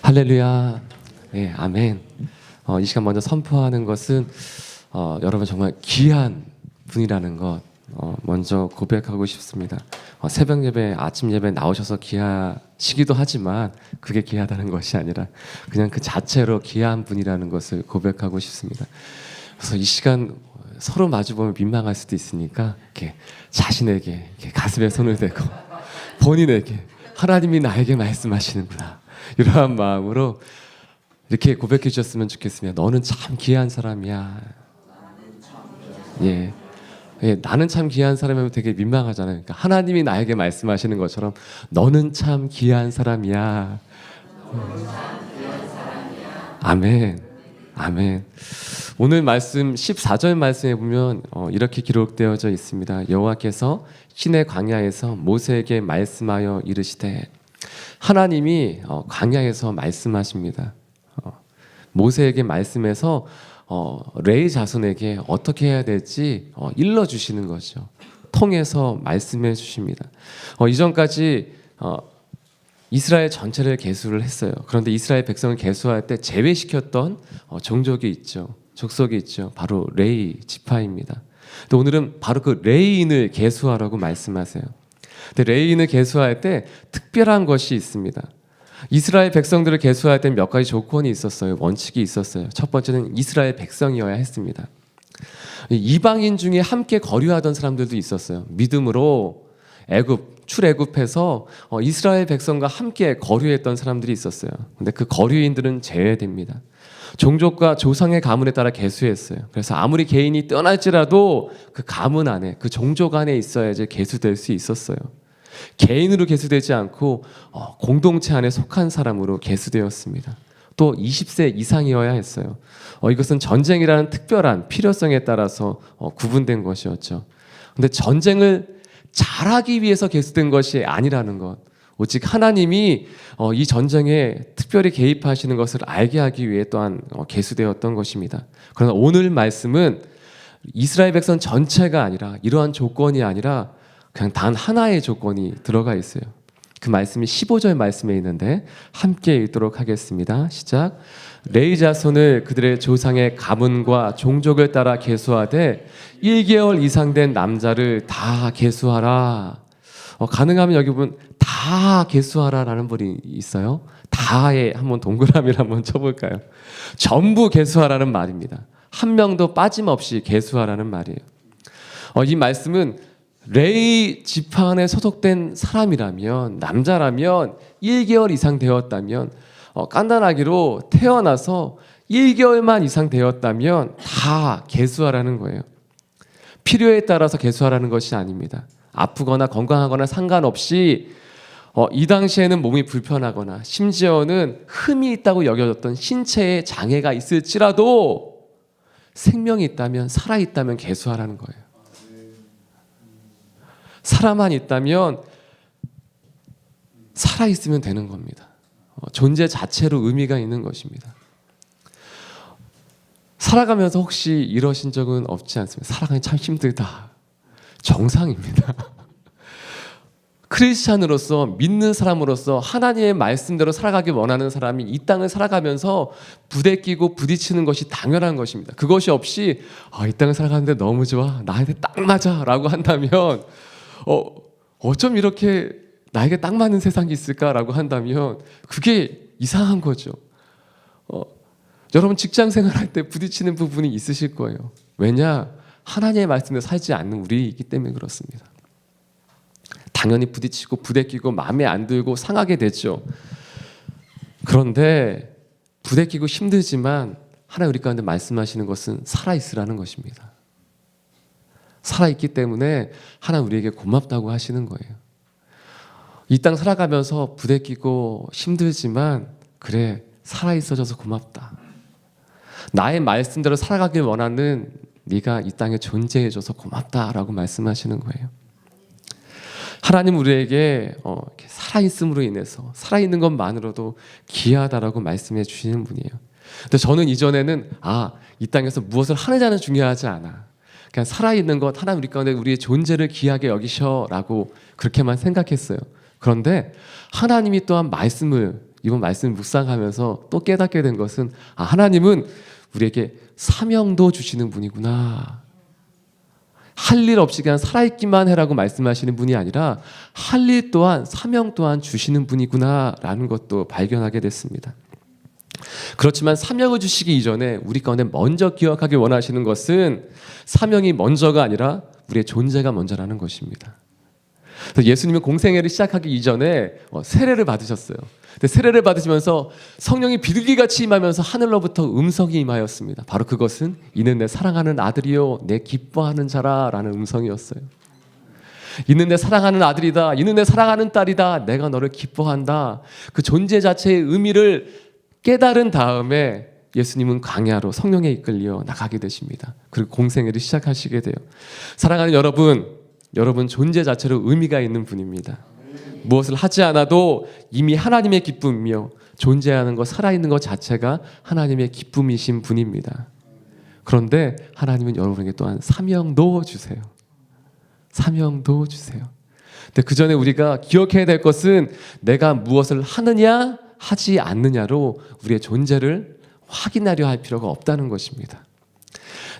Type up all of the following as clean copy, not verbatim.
할렐루야. 네, 아멘. 이 시간 먼저 선포하는 것은 여러분 정말 귀한 분이라는 것 먼저 고백하고 싶습니다. 새벽 예배, 아침 예배 나오셔서 귀하시기도 하지만 그게 귀하다는 것이 아니라 그냥 그 자체로 귀한 분이라는 것을 고백하고 싶습니다. 그래서 이 시간 서로 마주보면 민망할 수도 있으니까 이렇게 자신에게 이렇게 가슴에 손을 대고 본인에게 하나님이 나에게 말씀하시는구나, 이러한 마음으로 이렇게 고백해 주셨으면 좋겠습니다. 너는 참 귀한 사람이야. 예, 나는 참 귀한 사람이면 되게 민망하잖아요. 그러니까 하나님이 나에게 말씀하시는 것처럼 너는 참 귀한 사람이야. 아멘. 아멘. 오늘 말씀 14절 말씀에 보면 이렇게 기록되어져 있습니다. 여호와께서 시내 광야에서 모세에게 말씀하여 이르시되, 하나님이 광야에서 말씀하십니다. 모세에게 말씀해서 레위 자손에게 어떻게 해야 될지 일러주시는 거죠. 통해서 말씀해 주십니다. 이전까지 이스라엘 전체를 계수를 했어요. 그런데 이스라엘 백성을 계수할 때 제외시켰던 종족이 있죠. 족속이 있죠. 바로 레위 지파입니다. 또 오늘은 바로 그 레위인을 계수하라고 말씀하세요. 근데 레위인을 계수할 때 특별한 것이 있습니다. 이스라엘 백성들을 계수할 때 몇 가지 조건이 있었어요. 원칙이 있었어요. 첫 번째는 이스라엘 백성이어야 했습니다. 이방인 중에 함께 거류하던 사람들도 있었어요. 믿음으로 출애굽해서 이스라엘 백성과 함께 거류했던 사람들이 있었어요. 근데 그 거류인들은 제외됩니다. 종족과 조상의 가문에 따라 계수했어요. 그래서 아무리 개인이 떠날지라도 그 가문 안에, 그 종족 안에 있어야지 계수될 수 있었어요. 개인으로 계수되지 않고 공동체 안에 속한 사람으로 계수되었습니다. 또 20세 이상이어야 했어요. 이것은 전쟁이라는 특별한 필요성에 따라서 구분된 것이었죠. 근데 전쟁을 잘하기 위해서 계수된 것이 아니라는 것, 오직 하나님이 이 전쟁에 특별히 개입하시는 것을 알게 하기 위해 또한 계수되었던 것입니다. 그러나 오늘 말씀은 이스라엘 백성 전체가 아니라, 이러한 조건이 아니라 그냥 단 하나의 조건이 들어가 있어요. 그 말씀이 15절 말씀에 있는데 함께 읽도록 하겠습니다. 시작. 레위 자손을 그들의 조상의 가문과 종족을 따라 계수하되 1개월 이상 된 남자를 다 계수하라. 가능하면 여기 보면 다 계수하라라는 말이 있어요. 다에 한번 동그라미를 한번 쳐볼까요? 전부 계수하라는 말입니다. 한 명도 빠짐없이 계수하라는 말이에요. 이 말씀은 레위 지파에 소속된 사람이라면, 남자라면 1개월 이상 되었다면, 간단하기로 태어나서 1개월만 이상 되었다면 다 계수하라는 거예요. 필요에 따라서 계수하라는 것이 아닙니다. 아프거나 건강하거나 상관없이 이 당시에는 몸이 불편하거나 심지어는 흠이 있다고 여겨졌던 신체에 장애가 있을지라도 생명이 있다면, 살아있다면 계수하라는 거예요. 살아만 있다면 살아있으면 되는 겁니다. 존재 자체로 의미가 있는 것입니다. 살아가면서 혹시 이러신 적은 없지 않습니까? 살아가기 참 힘들다. 정상입니다. 크리스찬으로서, 믿는 사람으로서 하나님의 말씀대로 살아가기 원하는 사람이 이 땅을 살아가면서 부대끼고 부딪히는 것이 당연한 것입니다. 그것이 없이 이 땅을 살아가는데 너무 좋아, 나한테 딱 맞아 라고 한다면, 어쩜 이렇게 나에게 딱 맞는 세상이 있을까라고 한다면 그게 이상한 거죠. 여러분 직장 생활할 때 부딪히는 부분이 있으실 거예요. 왜냐? 하나님의 말씀에 살지 않는 우리이기 때문에 그렇습니다. 당연히 부딪히고 부대끼고 마음에 안 들고 상하게 되죠. 그런데 부대끼고 힘들지만 하나님 우리 가운데 말씀하시는 것은 살아있으라는 것입니다. 살아있기 때문에 하나님 우리에게 고맙다고 하시는 거예요. 이 땅 살아가면서 부대끼고 힘들지만 그래, 살아있어져서 고맙다. 나의 말씀대로 살아가길 원하는 네가 이 땅에 존재해줘서 고맙다라고 말씀하시는 거예요. 하나님 우리에게 살아있음으로 인해서, 살아있는 것만으로도 귀하다라고 말씀해 주시는 분이에요. 근데 저는 이전에는 이 땅에서 무엇을 하느냐는 중요하지 않아, 그냥 살아있는 것, 하나님 우리 가운데 우리의 존재를 귀하게 여기셔라고 그렇게만 생각했어요. 그런데 하나님이 또한 말씀을 이번 말씀 묵상하면서 또 깨닫게 된 것은 하나님은 우리에게 사명도 주시는 분이구나. 할 일 없이 그냥 살아있기만 해라고 말씀하시는 분이 아니라 할 일 또한 사명 또한 주시는 분이구나 라는 것도 발견하게 됐습니다. 그렇지만 사명을 주시기 이전에 우리 가운데 먼저 기억하길 원하시는 것은 사명이 먼저가 아니라 우리의 존재가 먼저라는 것입니다. 그래서 예수님은 공생애를 시작하기 이전에 세례를 받으셨어요. 근데 세례를 받으시면서 성령이 비둘기같이 임하면서 하늘로부터 음성이 임하였습니다. 바로 그것은 이는 내 사랑하는 아들이요 내 기뻐하는 자라라는 음성이었어요. 이는 내 사랑하는 아들이다. 이는 내 사랑하는 딸이다. 내가 너를 기뻐한다. 그 존재 자체의 의미를 깨달은 다음에 예수님은 광야로 성령에 이끌려 나가게 되십니다. 그리고 공생애를 시작하시게 돼요. 사랑하는 여러분 존재 자체로 의미가 있는 분입니다. 무엇을 하지 않아도 이미 하나님의 기쁨이며 존재하는 것, 살아있는 것 자체가 하나님의 기쁨이신 분입니다. 그런데 하나님은 여러분에게 또한 사명도 주세요. 사명도 주세요. 근데 그 전에 우리가 기억해야 될 것은 내가 무엇을 하느냐 하지 않느냐로 우리의 존재를 확인하려 할 필요가 없다는 것입니다.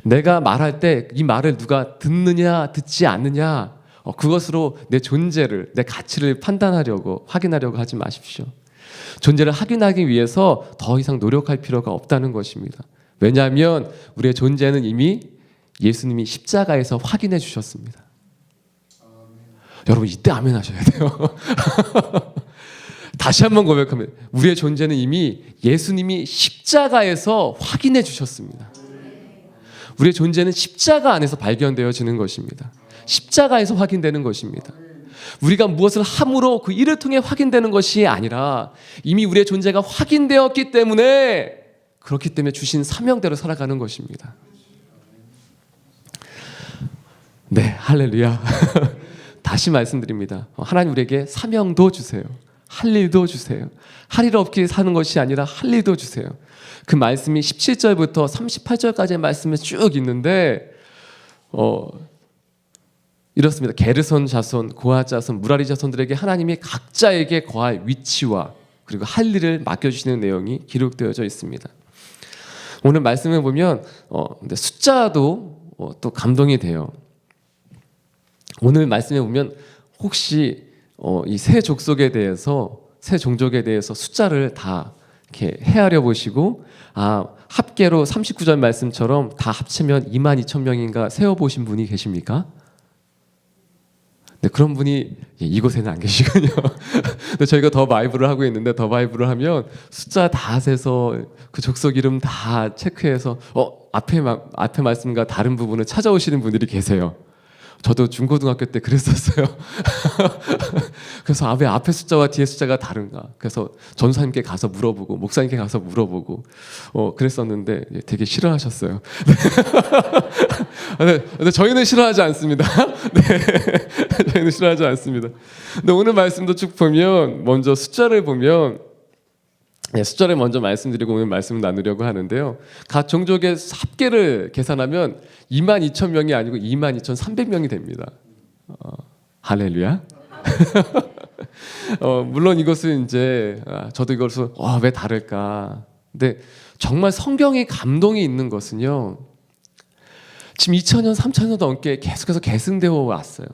내가 말할 때 이 말을 누가 듣느냐 듣지 않느냐 그것으로 내 존재를, 내 가치를 판단하려고 확인하려고 하지 마십시오. 존재를 확인하기 위해서 더 이상 노력할 필요가 없다는 것입니다. 왜냐하면 우리의 존재는 이미 예수님이 십자가에서 확인해 주셨습니다. 여러분 이때 아멘 하셔야 돼요. 다시 한번 고백하면 우리의 존재는 이미 예수님이 십자가에서 확인해 주셨습니다. 우리의 존재는 십자가 안에서 발견되어지는 것입니다. 십자가에서 확인되는 것입니다. 우리가 무엇을 함으로 그 일을 통해 확인되는 것이 아니라 이미 우리의 존재가 확인되었기 때문에 그렇기 때문에 주신 사명대로 살아가는 것입니다. 네, 할렐루야. 다시 말씀드립니다. 하나님 우리에게 사명도 주세요. 할 일도 주세요. 할 일 없기 사는 것이 아니라 할 일도 주세요. 그 말씀이 17절부터 38절까지의 말씀이 쭉 있는데 이렇습니다. 게르손 자손, 고핫 자손, 무라리 자손들에게 하나님이 각자에게 거할 위치와 그리고 할 일을 맡겨주시는 내용이 기록되어져 있습니다. 오늘 말씀을 보면 숫자도 또 감동이 돼요. 오늘 말씀에 보면 혹시 이 세 족속에 대해서 세 종족에 대해서 숫자를 다 이렇게 헤아려 보시고 합계로 39절 말씀처럼 다 합치면 22,000명인가 세어 보신 분이 계십니까? 네, 그런 분이 이곳에는 안 계시군요. 근데 저희가 더 바이블을 하고 있는데 더 바이블을 하면 숫자 다 세서 그 족속 이름 다 체크해서 앞에 말씀과 다른 부분을 찾아오시는 분들이 계세요. 저도 중고등학교 때 그랬었어요. 그래서 왜 앞에 숫자와 뒤에 숫자가 다른가? 그래서 전사님께 가서 물어보고 목사님께 가서 물어보고 그랬었는데 되게 싫어하셨어요. 근데 저희는 싫어하지 않습니다. 네, 저희는 싫어하지 않습니다. 근데 오늘 말씀도 쭉 보면 먼저 숫자를 보면 숫자를 먼저 말씀드리고 오늘 말씀을 나누려고 하는데요. 각 종족의 합계를 계산하면 22,000명이 아니고 22,300명이 됩니다. 할렐루야. 물론 이것은 이제 저도 이것을 왜 다를까? 근데 정말 성경에 감동이 있는 것은요. 지금 2000년, 3000년 넘게 계속해서 계승되어 왔어요.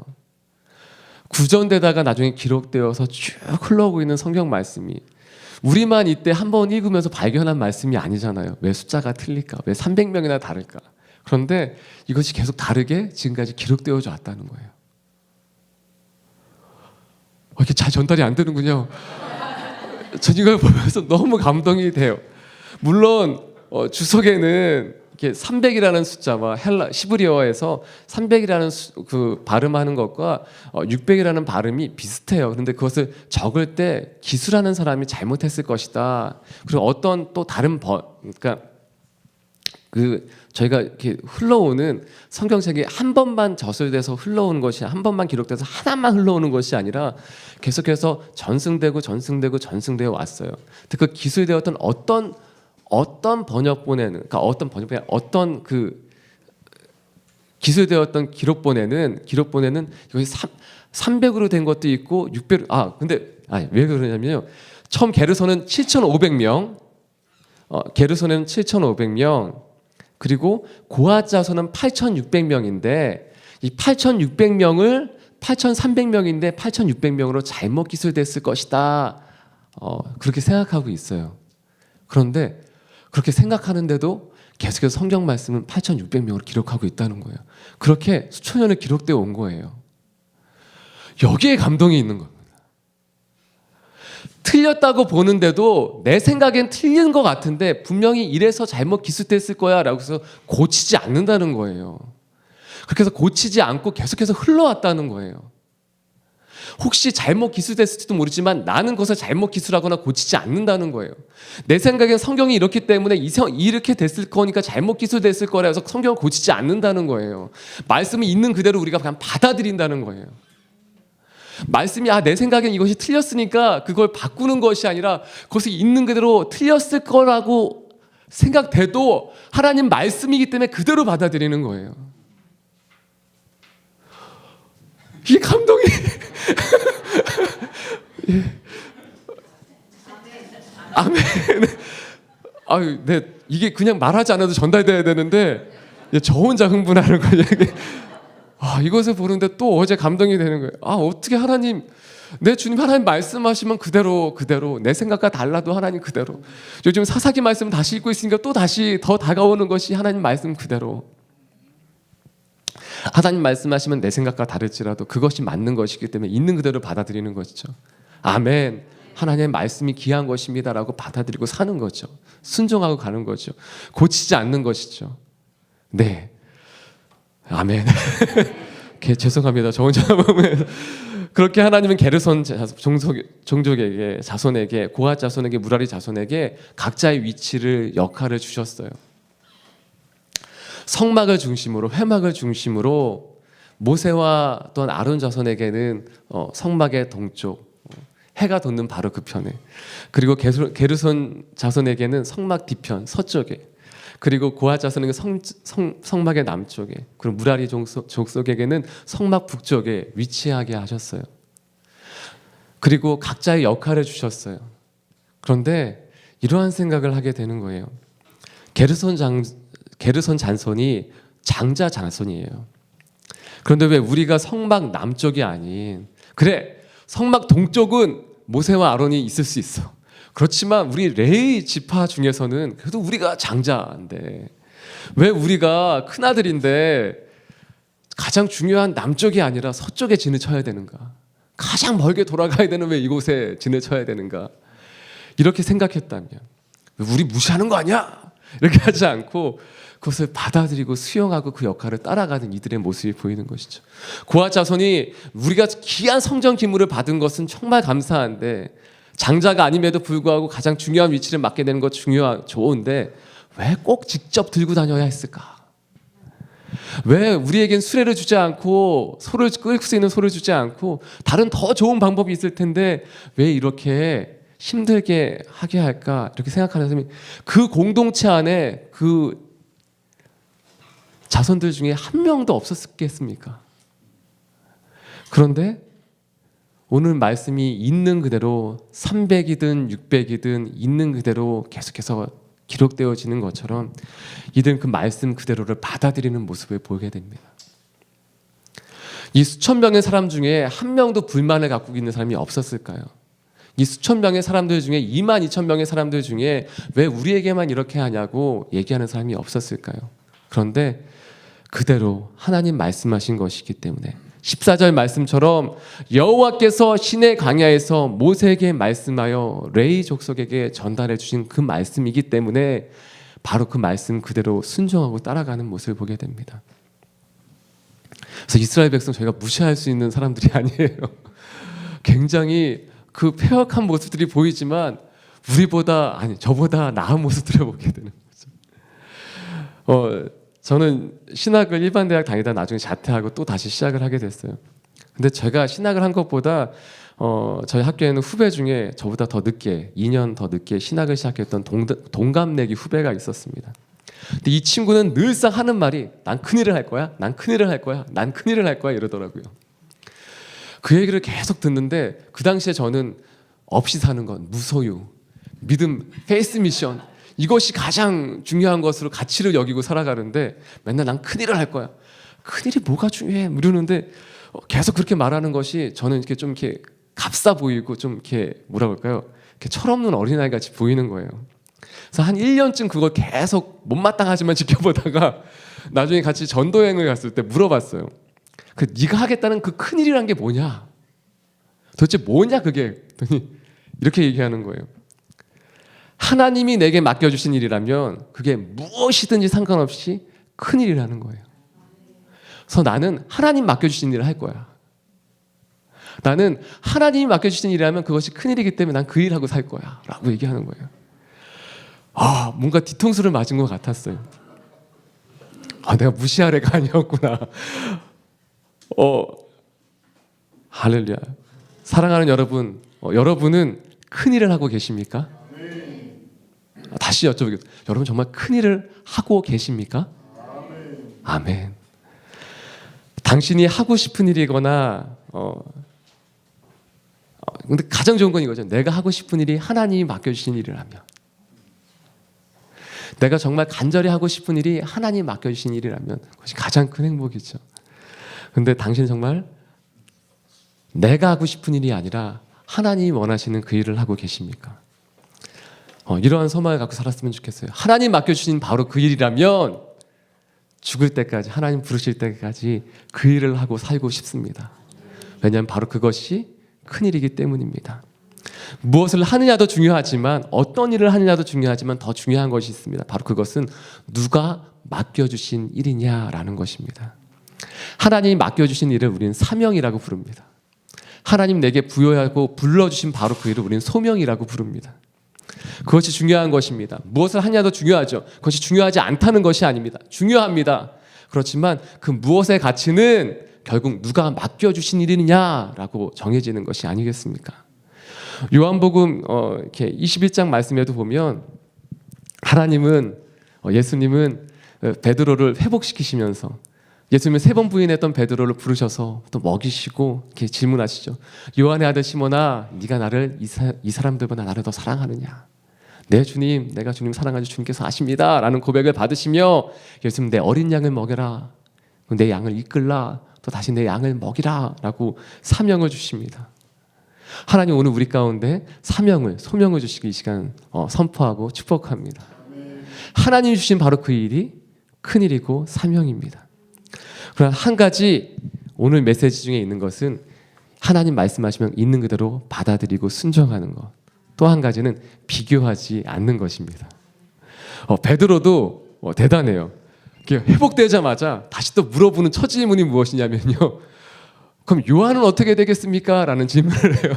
구전되다가 나중에 기록되어서 쭉 흘러오고 있는 성경 말씀이 우리만 이때 한번 읽으면서 발견한 말씀이 아니잖아요. 왜 숫자가 틀릴까? 왜 300명이나 다를까? 그런데 이것이 계속 다르게 지금까지 기록되어져 왔다는 거예요. 이렇게 잘 전달이 안 되는군요. 전 이걸 보면서 너무 감동이 돼요. 물론 주석에는 이렇게 300이라는 숫자와 시브리어에서 300이라는 그 발음하는 것과 600이라는 발음이 비슷해요. 그런데 그것을 적을 때 기술하는 사람이 잘못했을 것이다. 그리고 어떤 또 다른 그러니까 저희가 이렇게 흘러오는 성경책이 한 번만 저술돼서 흘러오는 것이 한 번만 기록돼서 하나만 흘러오는 것이 아니라 계속해서 전승되고 전승되어 왔어요. 그 기술되었던 어떤 번역본에는 어떤 그 기술되었던 기록본에는 이것이 300으로 된 것도 있고 600. 근데 왜 그러냐면요. 처음 게르손은 7,500명, 게르손은 7,500명, 그리고 고핫 자손은 8,600명인데 이 8,600명을 8,300명인데 8,600명으로 잘못 기술됐을 것이다. 그렇게 생각하고 있어요. 그런데 그렇게 생각하는데도 계속해서 성경 말씀은 8,600명으로 기록하고 있다는 거예요. 그렇게 수천 년을 기록되어 온 거예요. 여기에 감동이 있는 겁니다. 틀렸다고 보는데도 내 생각엔 틀린 것 같은데 분명히 이래서 잘못 기술됐을 거야 라고 해서 고치지 않는다는 거예요. 그렇게 해서 고치지 않고 계속해서 흘러왔다는 거예요. 혹시 잘못 기술됐을지도 모르지만 나는 그것을 잘못 기술하거나 고치지 않는다는 거예요. 내 생각엔 성경이 이렇기 때문에 이렇게 됐을 거니까 잘못 기술됐을 거라 해서 성경을 고치지 않는다는 거예요. 말씀이 있는 그대로 우리가 그냥 받아들인다는 거예요. 말씀이 내 생각엔 이것이 틀렸으니까 그걸 바꾸는 것이 아니라 그것이 있는 그대로 틀렸을 거라고 생각돼도 하나님 말씀이기 때문에 그대로 받아들이는 거예요. 이게 감동이 아멘. 아유, 네, 이게 그냥 말하지 않아도 전달돼야 되는데 저 혼자 흥분하는 거예요. 이것을 보는데 또 어제 감동이 되는 거예요. 어떻게 하나님, 내 주님 하나님 말씀하시면 그대로 내 생각과 달라도 하나님 그대로. 요즘 사사기 말씀 다시 읽고 있으니까 또 다시 더 다가오는 것이 하나님 말씀 그대로. 하나님 말씀하시면 내 생각과 다를지라도 그것이 맞는 것이기 때문에 있는 그대로 받아들이는 것이죠. 아멘. 하나님의 말씀이 귀한 것입니다라고 받아들이고 사는 거죠. 순종하고 가는 거죠. 고치지 않는 것이죠. 네. 아멘. 죄송합니다. 저 혼자 보면 그렇게 하나님은 게르손 종족에게, 자손에게, 고핫 자손에게, 무라리 자손에게 각자의 위치를, 역할을 주셨어요. 성막을 중심으로, 회막을 중심으로 모세와 또한 아론 자손에게는 성막의 동쪽, 해가 돋는 바로 그 편에, 그리고 게르손 자손에게는 성막 뒤편 서쪽에, 그리고 고핫 자손에게 성막의 남쪽에, 그리고 무라리 족속에게는 성막 북쪽에 위치하게 하셨어요. 그리고 각자의 역할을 주셨어요. 그런데 이러한 생각을 하게 되는 거예요. 게르손 자손이 장자 자손이에요. 그런데 왜 우리가 성막 남쪽이 아닌, 그래 성막 동쪽은 모세와 아론이 있을 수 있어. 그렇지만 우리 레위 지파 중에서는 그래도 우리가 장자인데 왜 우리가 큰아들인데 가장 중요한 남쪽이 아니라 서쪽에 진을 쳐야 되는가? 가장 멀게 돌아가야 되는 왜 이곳에 진을 쳐야 되는가? 이렇게 생각했다면 우리 무시하는 거 아니야? 이렇게 하지 않고 그것을 받아들이고 수용하고 그 역할을 따라가는 이들의 모습이 보이는 것이죠. 고핫 자손이 우리가 귀한 성전 기물을 받은 것은 정말 감사한데 장자가 아님에도 불구하고 가장 중요한 위치를 맡게 되는 것 좋은데 왜 꼭 직접 들고 다녀야 했을까? 왜 우리에겐 수레를 주지 않고 소를 끌 수 있는 소를 주지 않고 다른 더 좋은 방법이 있을 텐데 왜 이렇게 힘들게 하게 할까? 이렇게 생각하는 사람이 그 공동체 안에 그 자손들 중에 한 명도 없었겠습니까? 그런데 오늘 말씀이 있는 그대로 300이든 600이든 있는 그대로 계속해서 기록되어지는 것처럼 이들은 그 말씀 그대로를 받아들이는 모습을 보게 됩니다. 이 수천 명의 사람 중에 한 명도 불만을 갖고 있는 사람이 없었을까요? 이 수천 명의 사람들 중에 2만 2천 명의 사람들 중에 왜 우리에게만 이렇게 하냐고 얘기하는 사람이 없었을까요? 그런데 그대로 하나님 말씀하신 것이기 때문에 14절 말씀처럼 여호와께서 시내 광야에서 모세에게 말씀하여 레위 족속에게 전달해 주신 그 말씀이기 때문에 바로 그 말씀 그대로 순종하고 따라가는 모습을 보게 됩니다. 그래서 이스라엘 백성 저희가 무시할 수 있는 사람들이 아니에요. 굉장히 그 폐역한 모습들이 보이지만 저보다 나은 모습들을 보게 되는 거죠. 저는 신학을 일반 대학 다니다 나중에 자퇴하고 또 다시 시작을 하게 됐어요. 근데 제가 신학을 한 것보다 저희 학교에는 후배 중에 저보다 더 늦게 2년 더 늦게 신학을 시작했던 동갑내기 후배가 있었습니다. 근데 이 친구는 늘상 하는 말이 난 큰일을 할 거야, 난 큰일을 할 거야, 난 큰일을 할 거야 이러더라고요. 그 얘기를 계속 듣는데 그 당시에 저는 없이 사는 건 무소유, 믿음, 페이스 미션, 이것이 가장 중요한 것으로 가치를 여기고 살아가는데 맨날 난 큰일을 할 거야. 큰일이 뭐가 중요해? 이러는데 계속 그렇게 말하는 것이 저는 이렇게 좀 이렇게 값싸 보이고 좀 이렇게 뭐라 그럴까요? 이렇게 철없는 어린아이 같이 보이는 거예요. 그래서 한 1년쯤 그걸 계속 못마땅하지만 지켜보다가 나중에 같이 전도여행을 갔을 때 물어봤어요. 네가 하겠다는 그 큰일이란 게 뭐냐? 도대체 뭐냐 그게? 이렇게 얘기하는 거예요. 하나님이 내게 맡겨주신 일이라면 그게 무엇이든지 상관없이 큰일이라는 거예요. 그래서 나는 하나님 맡겨주신 일을 할 거야. 나는 하나님이 맡겨주신 일이라면 그것이 큰일이기 때문에 난 그 일하고 살 거야 라고 얘기하는 거예요. 뭔가 뒤통수를 맞은 것 같았어요. 내가 무시할 애가 아니었구나. 할렐루야. 사랑하는 여러분, 여러분은 큰일을 하고 계십니까? 다시 여쭤보겠습니다. 여러분 정말 큰일을 하고 계십니까? 아멘. 당신이 하고 싶은 일이거나 근데 가장 좋은 건 이거죠. 내가 하고 싶은 일이 하나님이 맡겨주신 일이라면, 내가 정말 간절히 하고 싶은 일이 하나님이 맡겨주신 일이라면 그것이 가장 큰 행복이죠. 근데 당신 정말 내가 하고 싶은 일이 아니라 하나님이 원하시는 그 일을 하고 계십니까? 이러한 소망을 갖고 살았으면 좋겠어요. 하나님 맡겨주신 바로 그 일이라면 죽을 때까지, 하나님 부르실 때까지 그 일을 하고 살고 싶습니다. 왜냐하면 바로 그것이 큰일이기 때문입니다. 무엇을 하느냐도 중요하지만, 어떤 일을 하느냐도 중요하지만 더 중요한 것이 있습니다. 바로 그것은 누가 맡겨주신 일이냐라는 것입니다. 하나님이 맡겨주신 일을 우리는 사명이라고 부릅니다. 하나님 내게 부여하고 불러주신 바로 그 일을 우리는 소명이라고 부릅니다. 그것이 중요한 것입니다. 무엇을 하냐도 중요하죠. 그것이 중요하지 않다는 것이 아닙니다. 중요합니다. 그렇지만 그 무엇의 가치는 결국 누가 맡겨주신 일이냐라고 정해지는 것이 아니겠습니까? 요한복음 이렇게 21장 말씀에도 보면 하나님은 예수님은 베드로를 회복시키시면서, 예수님은 3번 부인했던 베드로를 부르셔서 또 먹이시고 이렇게 질문하시죠. 요한의 아들 시몬아, 네가 나를 이 사람들보다 나를 더 사랑하느냐? 네 주님, 내가 주님 사랑하지 주님께서 아십니다 라는 고백을 받으시며, 예수님 내 어린 양을 먹여라, 내 양을 이끌라, 또 다시 내 양을 먹이라 라고 사명을 주십니다. 하나님 오늘 우리 가운데 사명을, 소명을 주시기 이 시간 선포하고 축복합니다. 하나님이 주신 바로 그 일이 큰일이고 사명입니다. 그러나 한 가지 오늘 메시지 중에 있는 것은 하나님 말씀하시면 있는 그대로 받아들이고 순종하는 것. 또 한 가지는 비교하지 않는 것입니다. 베드로도 대단해요. 회복되자마자 다시 또 물어보는 첫 질문이 무엇이냐면요. 그럼 요한은 어떻게 되겠습니까? 라는 질문을 해요.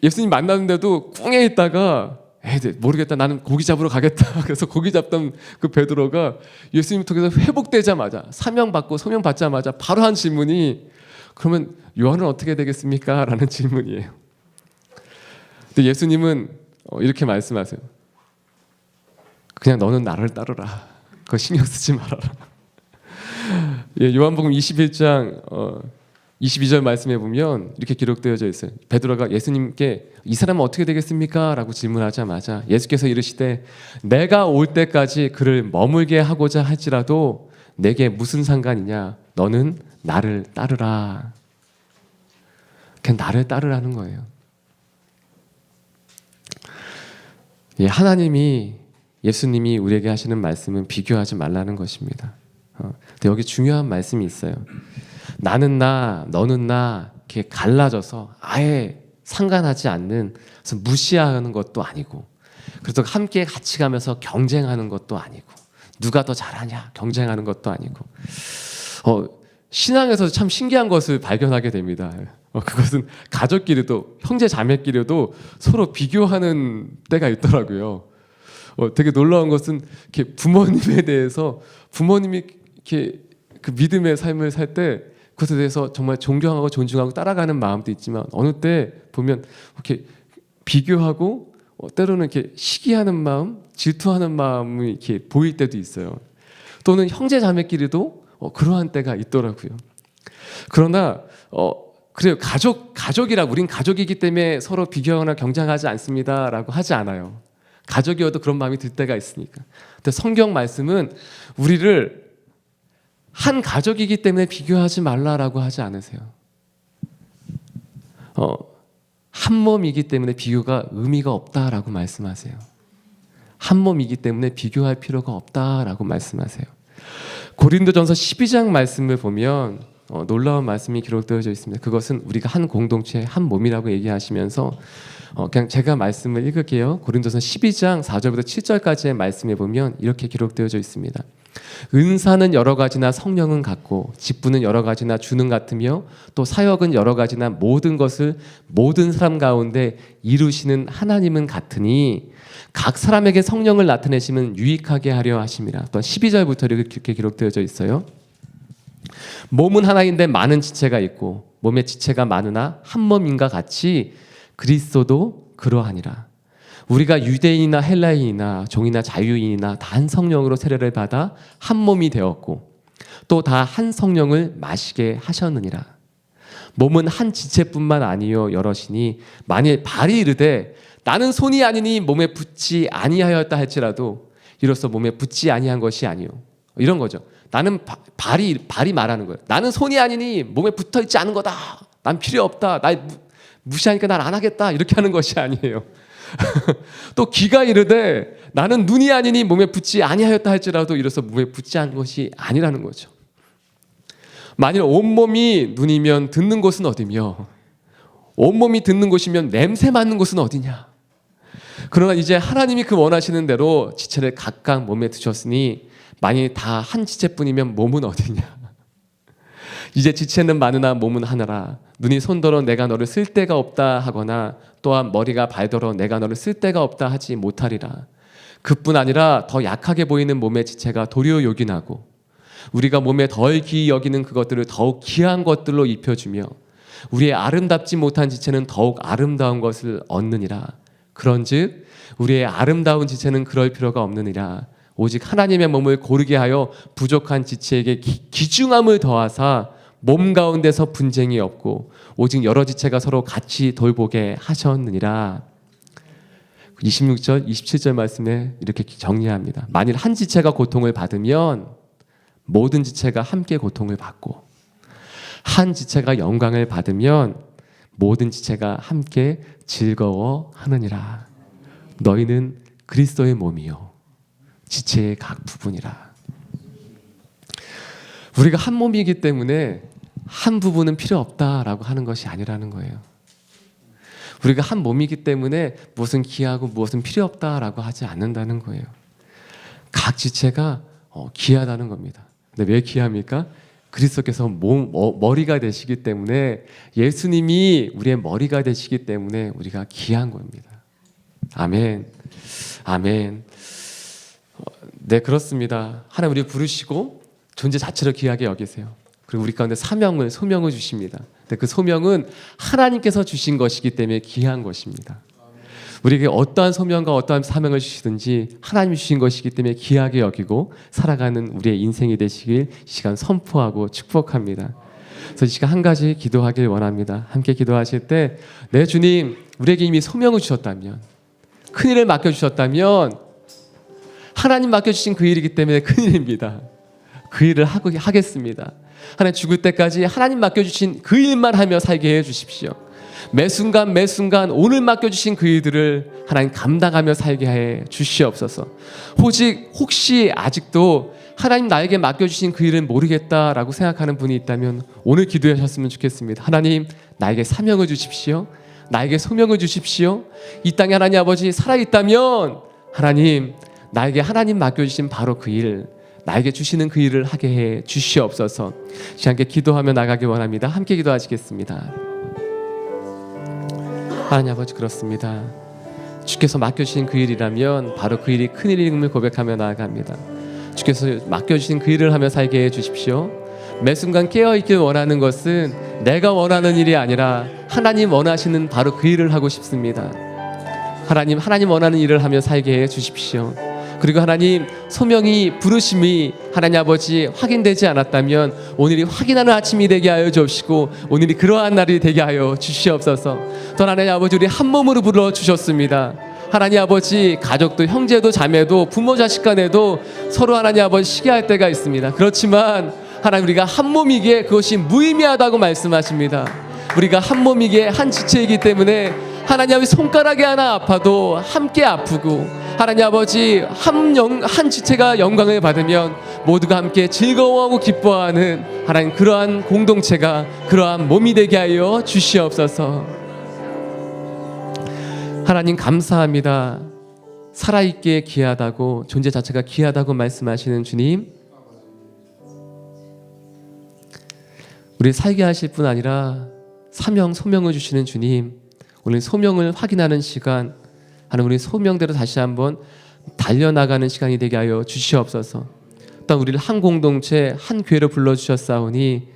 예수님 만났는데도 꿍에 있다가 모르겠다, 나는 고기 잡으러 가겠다. 그래서 고기 잡던 그 베드로가 예수님 통해서 회복되자마자, 사명받고 소명 받자마자 바로 한 질문이 그러면 요한은 어떻게 되겠습니까? 라는 질문이에요. 근데 예수님은 이렇게 말씀하세요. 그냥 너는 나를 따르라. 그거 신경 쓰지 말아라. 요한복음 21장 22절 말씀해 보면 이렇게 기록되어져 있어요. 베드로가 예수님께 이 사람은 어떻게 되겠습니까? 라고 질문하자마자 예수께서 이르시되 내가 올 때까지 그를 머물게 하고자 할지라도 내게 무슨 상관이냐? 너는 나를 따르라. 그냥 나를 따르라는 거예요. 하나님이, 예수님이 우리에게 하시는 말씀은 비교하지 말라는 것입니다. 근데 여기 중요한 말씀이 있어요. 나는 나, 너는 나 이렇게 갈라져서 아예 상관하지 않는, 무시하는 것도 아니고, 그래서 함께 같이 가면서 경쟁하는 것도 아니고, 누가 더 잘하냐 경쟁하는 것도 아니고, 신앙에서 참 신기한 것을 발견하게 됩니다. 그것은 가족끼리도, 형제 자매끼리도 서로 비교하는 때가 있더라고요. 되게 놀라운 것은 이렇게 부모님에 대해서, 부모님이 이렇게 그 믿음의 삶을 살 때 그것에 대해서 정말 존경하고 존중하고 따라가는 마음도 있지만, 어느 때 보면 이렇게 비교하고 때로는 이렇게 시기하는 마음, 질투하는 마음이 이렇게 보일 때도 있어요. 또는 형제 자매끼리도 그러한 때가 있더라고요. 그러나 그래요. 가족이라 우린 가족이기 때문에 서로 비교하거나 경쟁하지 않습니다라고 하지 않아요. 가족이어도 그런 마음이 들 때가 있으니까. 근데 성경 말씀은 우리를 한 가족이기 때문에 비교하지 말라라고 하지 않으세요. 한 몸이기 때문에 비교가 의미가 없다라고 말씀하세요. 한 몸이기 때문에 비교할 필요가 없다라고 말씀하세요. 고린도전서 12장 말씀을 보면 놀라운 말씀이 기록되어져 있습니다. 그것은 우리가 한 공동체, 한 몸이라고 얘기하시면서 그냥 제가 말씀을 읽을게요. 고린도전서 12장 4절부터 7절까지의 말씀에 보면 이렇게 기록되어져 있습니다. 은사는 여러 가지나 성령은 같고 직분은 여러 가지나 주는 같으며 또 사역은 여러 가지나 모든 것을 모든 사람 가운데 이루시는 하나님은 같으니 각 사람에게 성령을 나타내시면 유익하게 하려 하심이라. 또 12절부터 이렇게 기록되어져 있어요. 몸은 하나인데 많은 지체가 있고 몸의 지체가 많으나 한 몸인가 같이 그리스도도 그러하니라. 우리가 유대인이나 헬라인이나 종이나 자유인이나 다 한 성령으로 세례를 받아 한 몸이 되었고 또 다 한 성령을 마시게 하셨느니라. 몸은 한 지체뿐만 아니요 여럿이니 만일 발이 이르되 나는 손이 아니니 몸에 붙지 아니하였다 할지라도 이로써 몸에 붙지 아니한 것이 아니요. 이런 거죠. 나는 발이 말하는 거예요. 나는 손이 아니니 몸에 붙어 있지 않은 거다. 난 필요 없다. 날 무시하니까 난 안 하겠다. 이렇게 하는 것이 아니에요. 또 귀가 이르되 나는 눈이 아니니 몸에 붙지 아니하였다 할지라도 이로써 몸에 붙지 않은 것이 아니라는 거죠. 만일 온몸이 눈이면 듣는 곳은 어디며 온몸이 듣는 곳이면 냄새 맡는 곳은 어디냐. 그러나 이제 하나님이 그 원하시는 대로 지체를 각각 몸에 두셨으니 만일 다 한 지체뿐이면 몸은 어디냐. 이제 지체는 많으나 몸은 하나라. 눈이 손더러 내가 너를 쓸 데가 없다 하거나 또한 머리가 발더러 내가 너를 쓸 데가 없다 하지 못하리라. 그뿐 아니라 더 약하게 보이는 몸의 지체가 도리어 요긴하고 우리가 몸에 덜 귀히 여기는 그것들을 더욱 귀한 것들로 입혀주며 우리의 아름답지 못한 지체는 더욱 아름다운 것을 얻느니라. 그런즉 우리의 아름다운 지체는 그럴 필요가 없느니라. 오직 하나님의 몸을 고르게 하여 부족한 지체에게 귀중함을 더하사 몸 가운데서 분쟁이 없고 오직 여러 지체가 서로 같이 돌보게 하셨느니라. 26절, 27절 말씀에 이렇게 정리합니다. 만일 한 지체가 고통을 받으면 모든 지체가 함께 고통을 받고 한 지체가 영광을 받으면 모든 지체가 함께 즐거워하느니라. 너희는 그리스도의 몸이요 지체의 각 부분이라. 우리가 한 몸이기 때문에 한 부분은 필요 없다라고 하는 것이 아니라는 거예요. 우리가 한 몸이기 때문에 무엇은 귀하고 무엇은 필요 없다라고 하지 않는다는 거예요. 각 지체가 귀하다는 겁니다. 근데 왜 귀합니까? 그리스도께서 머리가 되시기 때문에 예수님이 우리의 머리가 되시기 때문에 우리가 귀한 겁니다. 아멘. 아멘. 네, 그렇습니다. 하나님 우리 부르시고 존재 자체를 귀하게 여기세요. 그리고 우리 가운데 소명을 주십니다. 근데 그 소명은 하나님께서 주신 것이기 때문에 귀한 것입니다. 우리에게 어떠한 소명과 어떠한 사명을 주시든지 하나님이 주신 것이기 때문에 귀하게 여기고 살아가는 우리의 인생이 되시길 이 시간 선포하고 축복합니다. 그래서 이 시간 한 가지 기도하길 원합니다. 함께 기도하실 때 내 주님 우리에게 이미 소명을 주셨다면 큰일을 맡겨주셨다면 하나님 맡겨주신 그 일이기 때문에 큰일입니다. 그 일을 하겠습니다. 하나님 죽을 때까지 하나님 맡겨주신 그 일만 하며 살게 해주십시오. 매 순간 오늘 맡겨주신 그 일들을 하나님 감당하며 살게 해 주시옵소서. 혹시 아직도 하나님 나에게 맡겨주신 그 일은 모르겠다라고 생각하는 분이 있다면 오늘 기도하셨으면 좋겠습니다. 하나님 나에게 사명을 주십시오. 나에게 소명을 주십시오. 이 땅에 하나님 아버지 살아있다면 하나님 나에게 하나님 맡겨주신 바로 그 일, 나에게 주시는 그 일을 하게 해 주시옵소서. 함께 기도하며 나가기 원합니다. 함께 기도하시겠습니다. 하나님 아버지 그렇습니다. 주께서 맡겨주신 그 일이라면 바로 그 일이 큰일임을 고백하며 나아갑니다. 주께서 맡겨주신 그 일을 하며 살게 해 주십시오. 매 순간 깨어있길 원하는 것은 내가 원하는 일이 아니라 하나님 원하시는 바로 그 일을 하고 싶습니다. 하나님 원하는 일을 하며 살게 해 주십시오. 그리고 하나님 소명이 부르심이 하나님 아버지 확인되지 않았다면 오늘이 확인하는 아침이 되게 하여 주시고 오늘이 그러한 날이 되게 하여 주시옵소서. 또 하나님 아버지 우리 한 몸으로 불러주셨습니다. 하나님 아버지 가족도 형제도 자매도 부모 자식 간에도 서로 하나님 아버지 시기할 때가 있습니다. 그렇지만 하나님 우리가 한 몸이기에 그것이 무의미하다고 말씀하십니다. 우리가 한 몸이기에 한 지체이기 때문에 하나님 아버지 손가락이 하나 아파도 함께 아프고 하나님 아버지 한 지체가 영광을 받으면 모두가 함께 즐거워하고 기뻐하는 하나님 그러한 공동체가 그러한 몸이 되게 하여 주시옵소서. 하나님 감사합니다. 살아있기에 귀하다고 존재 자체가 귀하다고 말씀하시는 주님, 우리 살게 하실 뿐 아니라 사명 소명을 주시는 주님, 오늘 소명을 확인하는 시간, 하나님 우리 소명대로 다시 한번 달려나가는 시간이 되게 하여 주시옵소서. 또 우리를 한 공동체 한 교회로 불러주셨사오니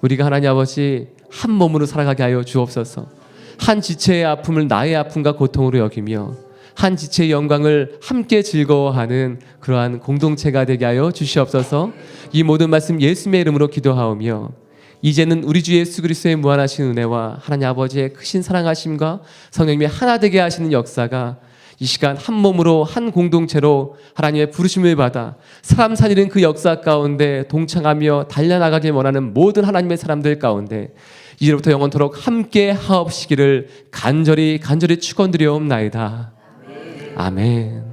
우리가 하나님 아버지 한 몸으로 살아가게 하여 주옵소서. 한 지체의 아픔을 나의 아픔과 고통으로 여기며 한 지체의 영광을 함께 즐거워하는 그러한 공동체가 되게 하여 주시옵소서. 이 모든 말씀 예수님의 이름으로 기도하오며 이제는 우리 주 예수 그리스도의 무한하신 은혜와 하나님 아버지의 크신 사랑하심과 성령님의 하나 되게 하시는 역사가 이 시간 한 몸으로 한 공동체로 하나님의 부르심을 받아 사람 살리는 그 역사 가운데 동참하며 달려나가길 원하는 모든 하나님의 사람들 가운데 이제부터 영원토록 함께 하옵시기를 간절히 축원드리옵나이다. 아멘.